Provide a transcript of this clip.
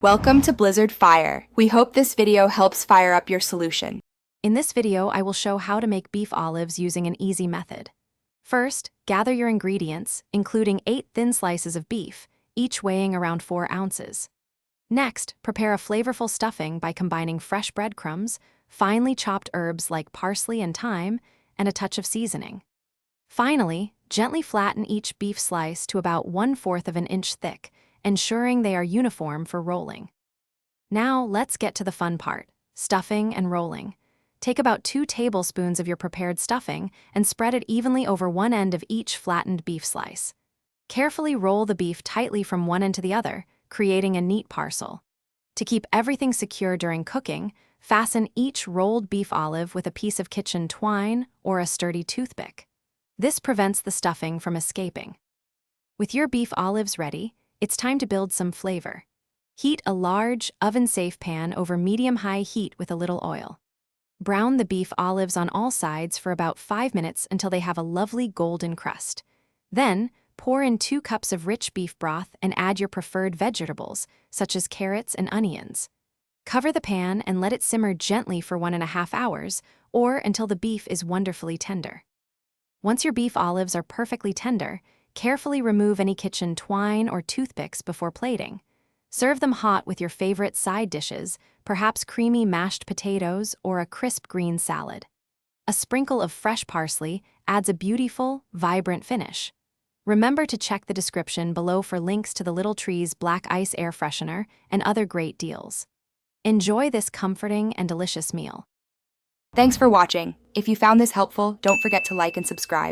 Welcome to Blizzard Fire. We hope this video helps fire up your solution. In this video, I will show how to make beef olives using an easy method. First, gather your ingredients, including 8 thin slices of beef, each weighing around 4 ounces. Next, prepare a flavorful stuffing by combining fresh breadcrumbs, finely chopped herbs like parsley and thyme, and a touch of seasoning. Finally, gently flatten each beef slice to about 1/4 of an inch thick, ensuring they are uniform for rolling. Now, let's get to the fun part, stuffing and rolling. Take about 2 tablespoons of your prepared stuffing and spread it evenly over one end of each flattened beef slice. Carefully roll the beef tightly from one end to the other, creating a neat parcel. To keep everything secure during cooking, fasten each rolled beef olive with a piece of kitchen twine or a sturdy toothpick. This prevents the stuffing from escaping. With your beef olives ready, it's time to build some flavor. Heat a large, oven-safe pan over medium-high heat with a little oil. Brown the beef olives on all sides for about 5 minutes until they have a lovely golden crust. Then, pour in 2 cups of rich beef broth and add your preferred vegetables, such as carrots and onions. Cover the pan and let it simmer gently for 1.5 hours, or until the beef is wonderfully tender. Once your beef olives are perfectly tender, carefully remove any kitchen twine or toothpicks before plating. Serve them hot with your favorite side dishes, perhaps creamy mashed potatoes or a crisp green salad. A sprinkle of fresh parsley adds a beautiful, vibrant finish. Remember to check the description below for links to the Little Trees Black Ice Air Freshener and other great deals. Enjoy this comforting and delicious meal. Thanks for watching. If you found this helpful, don't forget to like and subscribe.